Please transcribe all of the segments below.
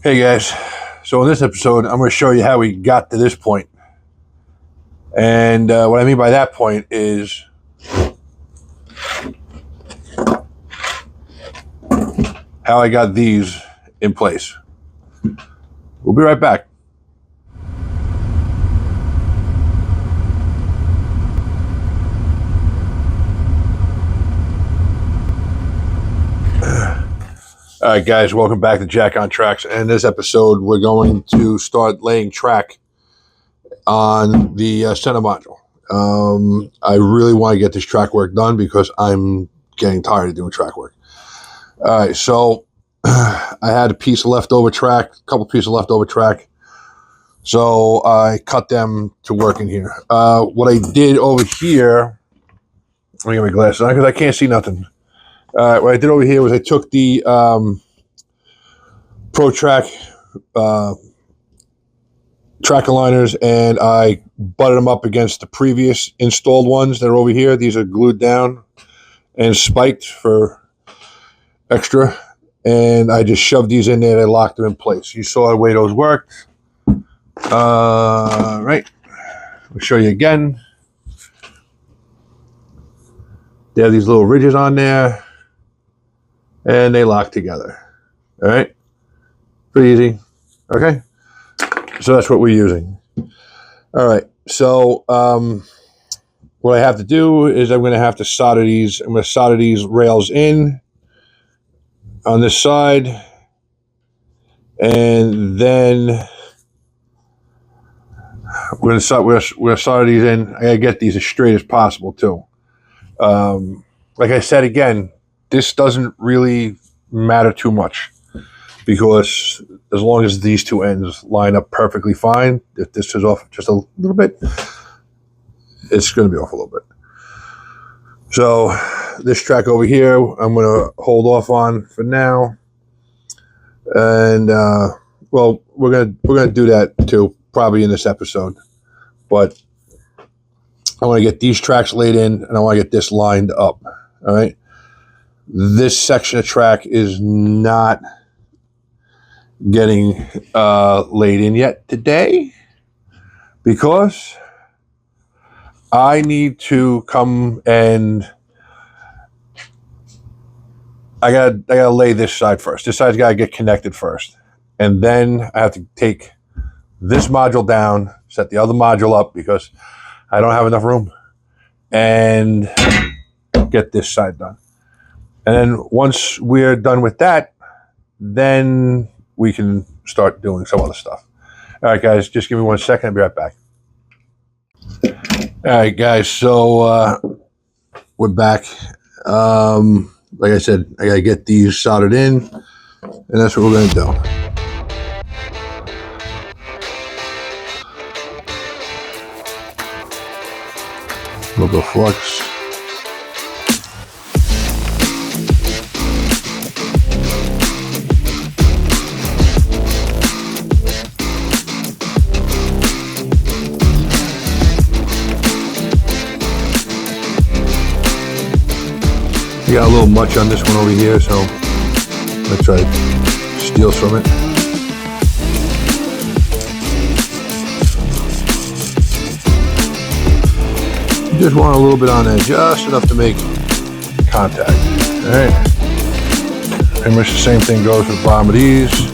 Hey guys, so in this episode I'm going to show you how we got to this point. And what I mean by that point is how I got these in place. We'll be right back. All right, guys, welcome back to Jack on Tracks. And in this episode, we're going to start laying track on the center module. I really want to get this track work done because I'm getting tired of doing track work. All right, so I had a piece of leftover track, a couple pieces of leftover track. So I cut them to work in here. What I did over here, let me get my glasses on because I can't see nothing. What I did over here was I took the Pro Track track aligners and I butted them up against the previous installed ones that are over here. These are glued down and spiked for extra. And I just shoved these in there and I locked them in place. You saw the way those worked. Right. I'll show you again. They have these little ridges on there. And they lock together. All right, pretty easy. Okay, so that's what we're using. All right, so what I have to do is I'm going to have to solder these. I'm going to solder these rails in on this side, and then we're going to solder these in. I got to get these as straight as possible too. Like I said again. This doesn't really matter too much because as long as these two ends line up perfectly fine, if this is off just a little bit, it's going to be off a little bit. So this track over here, I'm going to hold off on for now. And well, we're going to do that too, probably in this episode. But I want to get these tracks laid in and I want to get this lined up. All right. This section of track is not getting laid in yet today because I need to come and I gotta lay this side first. This side's gotta get connected first. And then I have to take this module down, set the other module up because I don't have enough room, and get this side done. And then once we're done with that, then we can start doing some other stuff. All right, guys, just give me 1 second. I'll be right back. All right, guys, so we're back. Like I said, I got to get these soldered in, and that's what we're going to do. A little bit of flux. We got a little much on this one over here, so let's try to steal from it. You just want a little bit on there, just enough to make contact. All right. Pretty much the same thing goes with the bottom of these.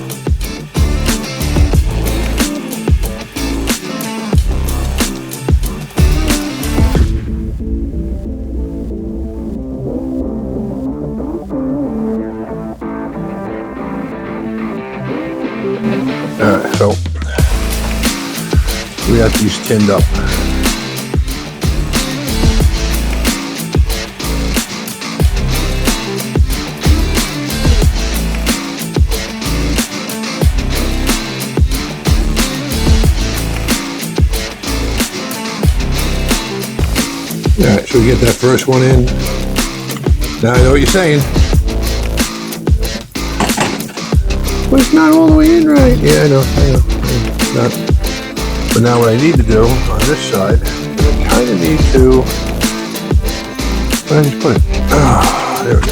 Alright, so we got these tinned up. Alright, so we get that first one in. Now I know what you're saying. But it's not all the way in right. Yeah, I know. Not. But now what I need to do on this side, I kind of need to, where did I just put it? Ah, there it is.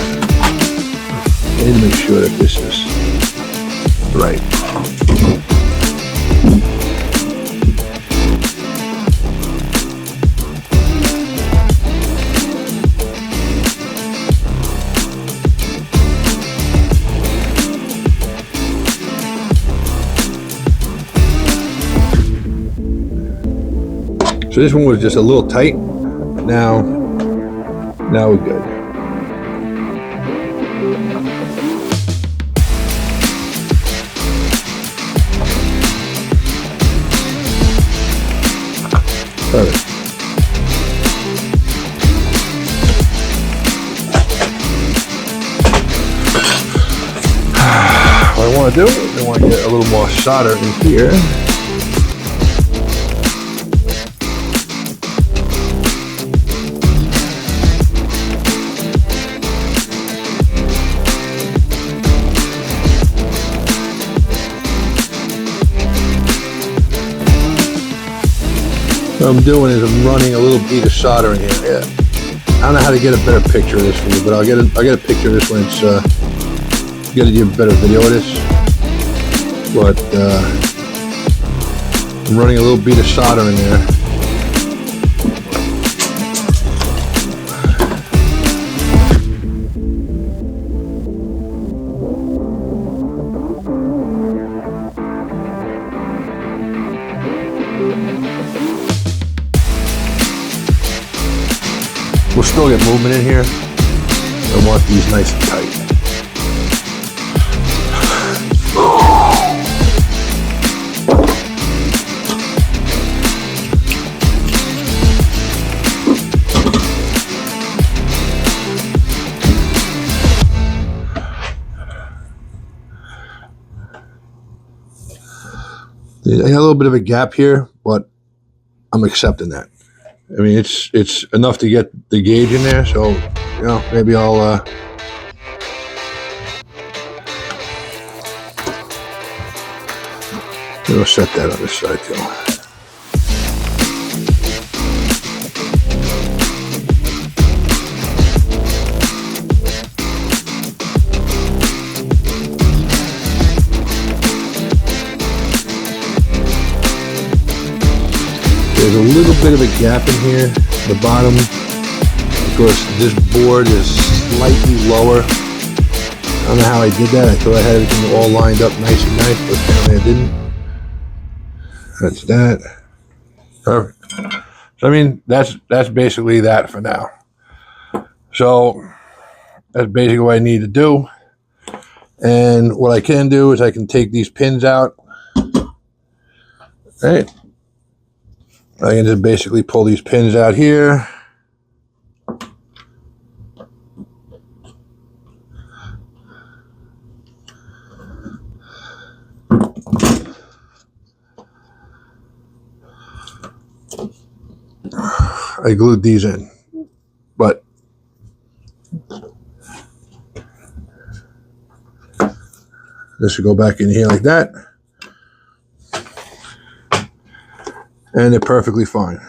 I need to make sure that this is right. So this one was just a little tight. Now we're good. Perfect. What I want to do is I want to get a little more solder in here. What I'm doing is I'm running a little bead of solder in here. Yeah. I don't know how to get a better picture of this for you, but I'll get a picture of this when it's get a better video of this. But I'm running a little bead of solder in there. We'll still get movement in here. I want these nice and tight. I got a little bit of a gap here, but I'm accepting that. I mean, it's enough to get the gauge in there, so, you know, maybe I'll set that on this side too. There's a little bit of a gap in here at the bottom because this board is slightly lower. I don't know how I did that. I thought I had everything all lined up nice and nice, but apparently I didn't. That's that. Perfect. So I mean, that's basically that for now. So that's basically what I need to do. And what I can do is I can take these pins out. Right. I can just basically pull these pins out here. I glued these in, but this should go back in here like that. And they're perfectly fine.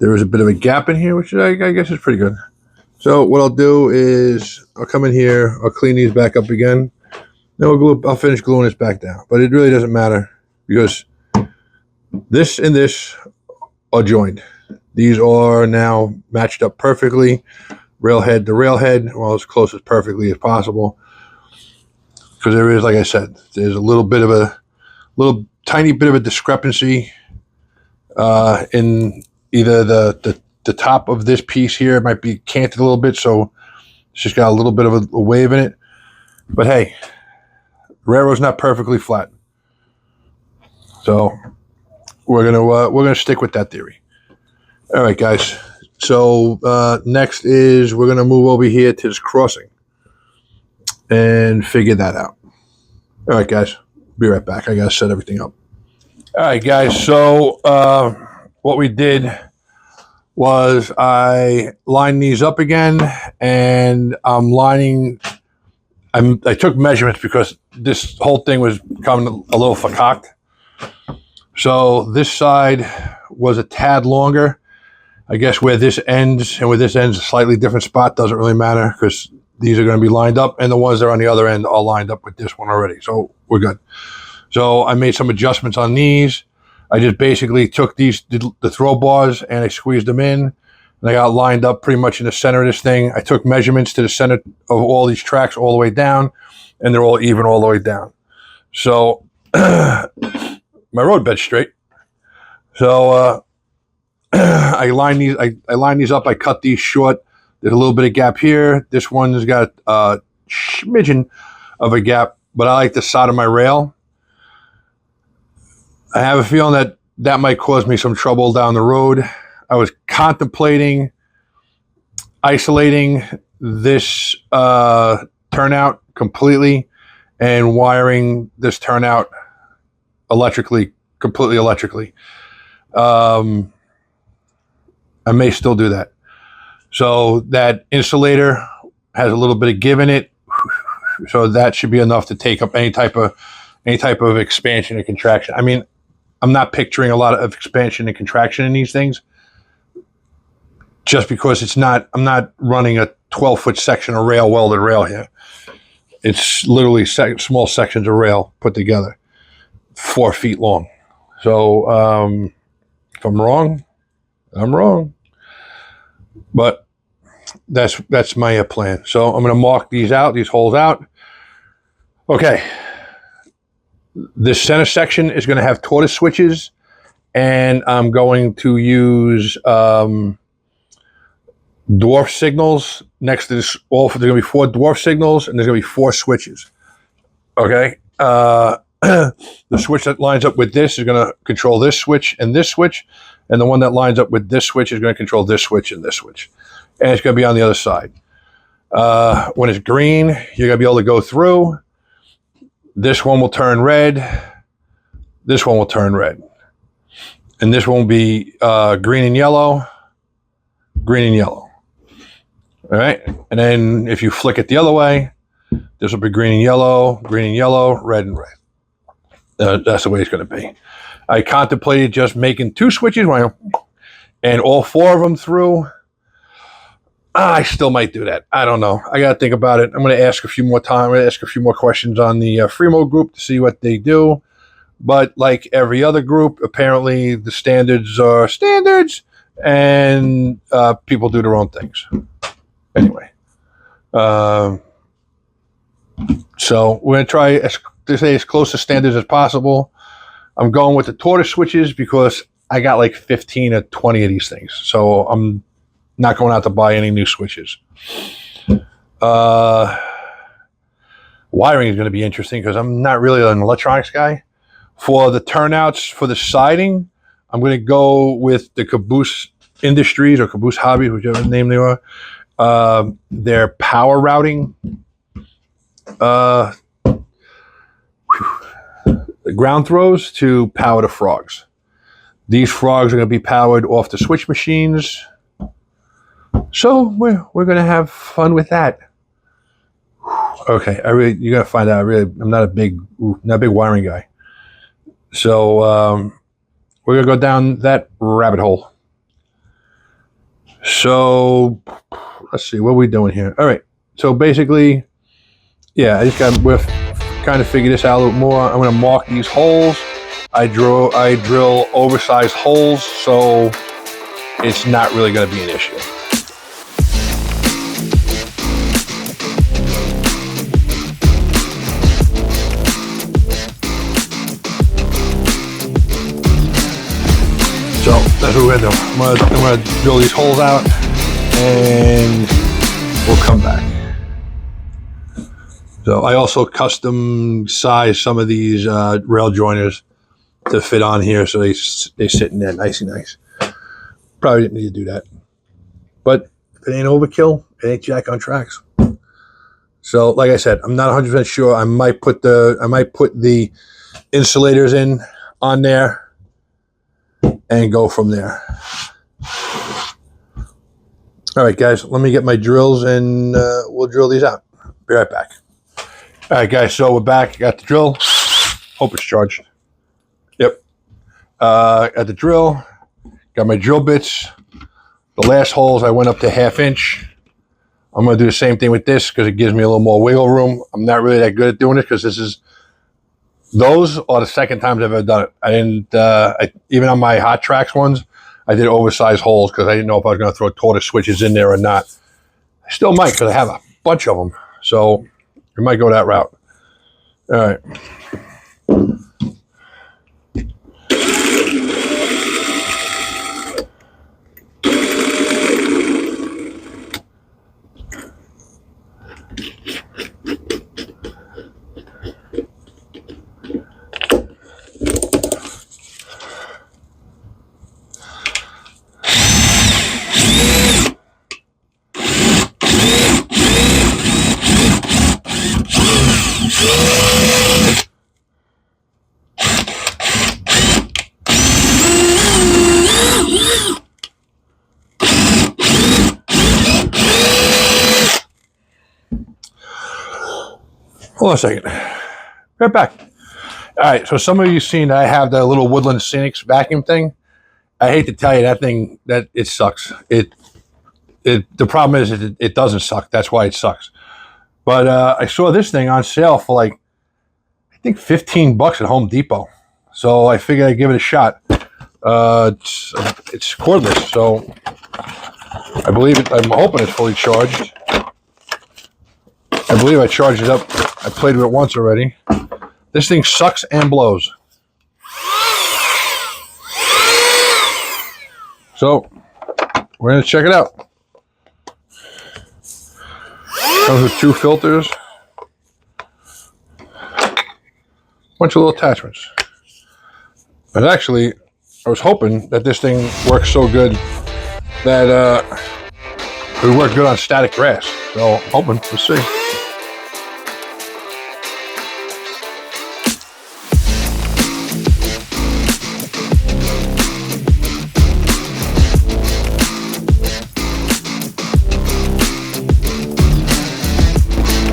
There is a bit of a gap in here, which I guess is pretty good. So what I'll do is I'll come in here, I'll clean these back up again. Then I'll finish gluing this back down. But it really doesn't matter because this and this are joined. These are now matched up perfectly. Railhead to railhead, well, as close as perfectly as possible. Because there is, like I said, there's a little tiny bit of a discrepancy in either the top of this piece here. It might be canted a little bit, so it's just got a little bit of a wave in it. But hey, railroad's not perfectly flat, so we're gonna stick with that theory. All right, guys. So next is we're gonna move over here to this crossing and figure that out. All right, guys. Be right back. I gotta set everything up. All right, guys. So what we did was I lined these up again, and I took measurements because this whole thing was becoming a little fakaked. So this side was a tad longer. I guess where this ends and where this ends a slightly different spot doesn't really matter because these are going to be lined up, and the ones that are on the other end are lined up with this one already. So we're good. So I made some adjustments on these. I just basically took the throw bars and I squeezed them in, and I got lined up pretty much in the center of this thing. I took measurements to the center of all these tracks all the way down, and they're all even all the way down. So my road bed's straight. So I line these up. I cut these short. There's a little bit of gap here. This one's got a smidgen of a gap, but I like the side of my rail. I have a feeling that might cause me some trouble down the road. I was contemplating isolating this turnout completely and wiring this turnout completely electrically. I may still do that. So that insulator has a little bit of give in it. So that should be enough to take up any type of expansion and contraction. I mean, I'm not picturing a lot of expansion and contraction in these things, just because I'm not running a 12-foot section of rail, welded rail here. It's literally small sections of rail put together, 4 feet long. So if I'm wrong, I'm wrong. But that's my plan. So I'm going to mark these holes out. Okay. This center section is going to have tortoise switches, and I'm going to use dwarf signals next to this. There's going to be 4 dwarf signals, and there's going to be 4 switches. Okay. The switch that lines up with this is going to control this switch, and the one that lines up with this switch is going to control this switch and this switch. And it's going to be on the other side. When it's green, you're going to be able to go through. This one will turn red. This one will turn red. And this one will be green and yellow. Green and yellow. All right. And then if you flick it the other way, this will be green and yellow, red and red. That's the way it's going to be. I contemplated just making 2 switches and all 4 of them through. I still might do that. I don't know. I got to think about it. I'm going to ask a few more times. I'm going to ask a few more questions on the Fremo group to see what they do. But like every other group, apparently the standards are standards, and people do their own things. Anyway. So we're going to try to stay as close to standards as possible. I'm going with the tortoise switches because I got like 15 or 20 of these things. So I'm not going out to buy any new switches. Wiring is going to be interesting because I'm not really an electronics guy. For the turnouts, for the siding, I'm going to go with the Caboose Industries or Caboose Hobbies, whichever name they are. Their power routing. The ground throws to power the frogs. These frogs are going to be powered off the switch machines. So we're going to have fun with that. Okay, you're going to find out. I'm not a big wiring guy. So we're going to go down that rabbit hole. So let's see, what are we doing here? All right. So basically, yeah, we're kind of figure this out a little more. I'm going to mark these holes. I drill oversized holes, so it's not really going to be an issue. So that's what we're going to do. I'm going to drill these holes out, and we'll come back. So I also custom size some of these rail joiners to fit on here, so they sit in there nice and nice. Probably didn't need to do that, but if it ain't overkill, it ain't jack on tracks. So like I said, I'm not 100% sure. I might put the insulators on there and go from there. All right, guys, let me get my drills and we'll drill these out. Be right back. All right, guys, so we're back. Got the drill. Hope it's charged. Yep. Got the drill. Got my drill bits. The last holes, I went up to 1/2 inch. I'm going to do the same thing with this because it gives me a little more wiggle room. I'm not really that good at doing it because those are the second times I've ever done it. I didn't, even on my hot tracks ones, I did oversized holes because I didn't know if I was going to throw tortoise switches in there or not. I still might because I have a bunch of them. So we might go that route. All right. Hold on a second. Right back. All right, so some of you seen that I have the little Woodland Scenics vacuum thing. I hate to tell you that it sucks. The problem is it doesn't suck. That's why it sucks. But I saw this thing on sale for like, I think $15 at Home Depot. So I figured I'd give it a shot. It's cordless, so I believe it. I'm hoping it's fully charged. I believe I charged it up. I played with it once already. This thing sucks and blows. So we're going to check it out. Comes with 2 filters. Bunch of little attachments. But actually, I was hoping that this thing works so good that it would work good on static grass. So hoping, we'll see.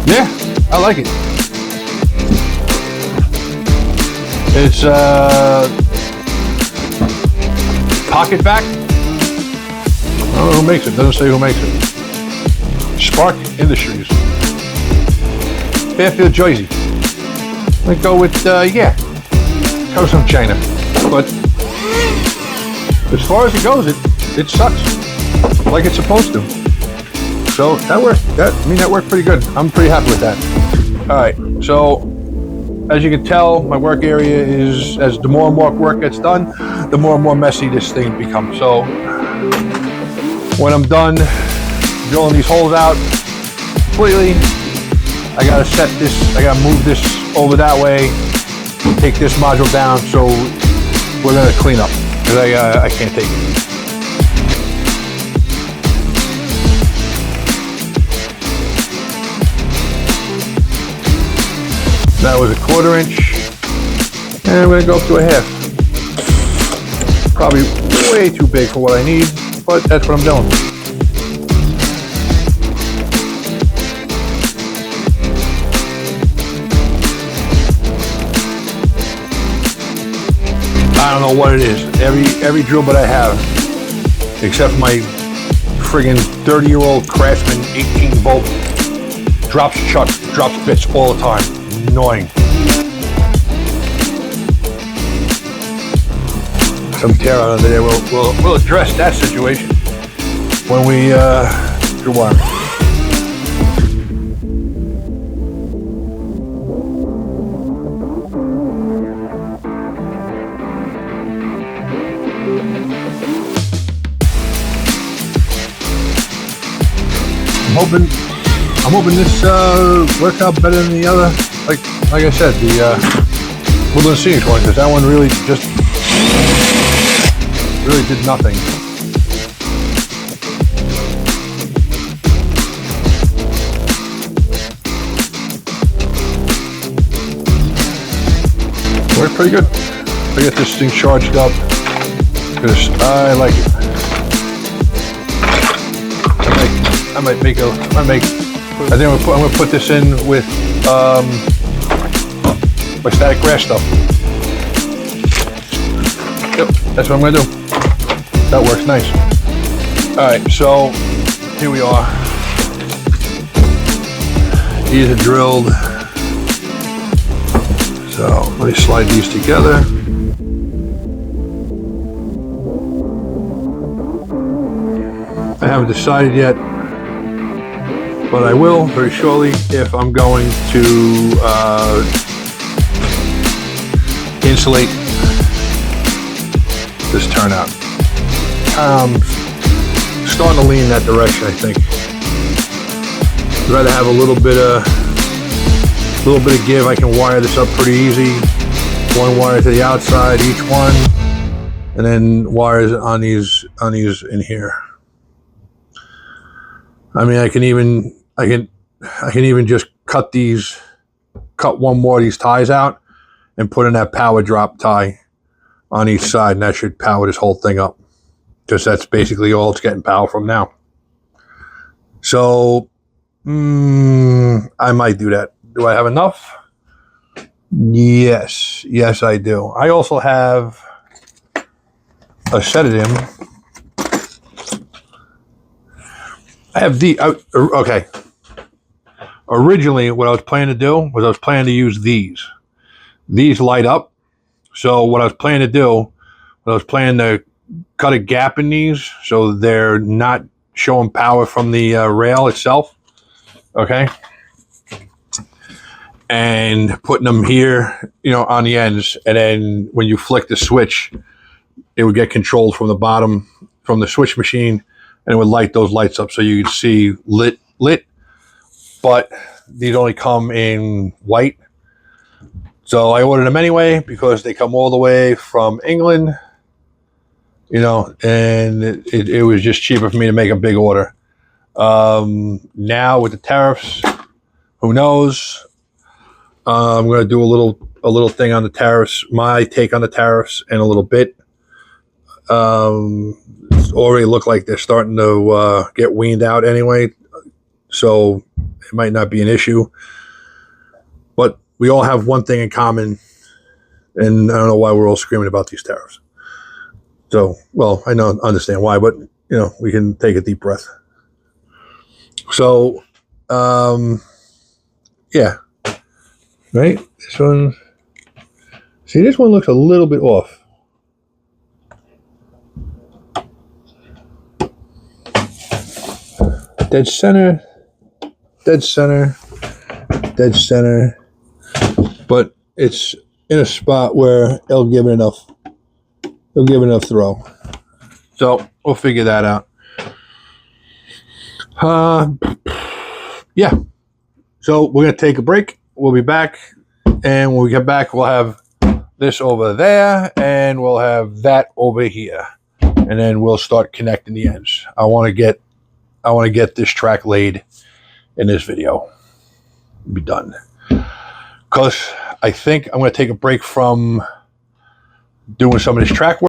Yeah, I like it. It's pocket vac. I don't know who makes it. Doesn't say who makes it. Spark Industries, Fairfield, Jersey. Let's go with yeah, comes from China. But as far as it goes, it sucks like it's supposed to. So that worked. That worked pretty good. I'm pretty happy with that. All right. So as you can tell, my work area is, as the more and more work gets done, the more and more messy this thing becomes. So when I'm done drilling these holes out completely, I gotta set this. I gotta move this over that way. Take this module down. So we're gonna clean up because I can't take it. That was a 1/4 inch, and I'm going to go up to a 1/2. Probably way too big for what I need, but that's what I'm doing. I don't know what it is. Every drill bit I have, except for my friggin' 30-year-old Craftsman 18-volt, drops bits all the time. Annoying. Some tear out under there. We'll address that situation when we do wiring. I'm hoping this worked out better than the other. Like I said, the Woodland Scenics one, because that one really did nothing. Worked pretty good. I get this thing charged up because I like it. I think I'm gonna put this in with my static grass stuff. Yep, that's what I'm gonna do. That works nice. All right, so here we are. These are drilled. So let me slide these together. I haven't decided yet, but I will very shortly if I'm going to insulate this turnout. Starting to lean in that direction, I think. I'd rather have a little bit of give. I can wire this up pretty easy. One wire to the outside, each one, and then wires on these in here. I mean, I can even just cut one more of these ties out and put in that power drop tie on each side, and that should power this whole thing up. Because that's basically all it's getting power from now. So, I might do that. Do I have enough? Yes, I do. I also have a set of them. I have okay. Originally, what I was planning to do was I was planning to use these. These light up. So what I was planning to do, I was planning to cut a gap in these so they're not showing power from the rail itself. Okay. And putting them here, on the ends. And then when you flick the switch, it would get controlled from the bottom, from the switch machine, and it would light those lights up so you could see lit. But these only come in white. So I ordered them anyway because they come all the way from England, and it was just cheaper for me to make a big order. Now with the tariffs, who knows? I'm going to do a little thing on the tariffs, my take on the tariffs in a little bit. It's already look like they're starting to get weaned out anyway, so it might not be an issue. But we all have one thing in common, and I don't know why we're all screaming about these tariffs. So, well, I understand why, but we can take a deep breath. So, yeah, right. This one. See, this one looks a little bit off. Dead center, but it's in a spot where it'll give it enough throw. So we'll figure that out. Yeah. So we're going to take a break. We'll be back, and when we get back, we'll have this over there, and we'll have that over here, and then we'll start connecting the ends. I want to get this track laid in this video. Be done. Because I think I'm going to take a break from doing some of this track work.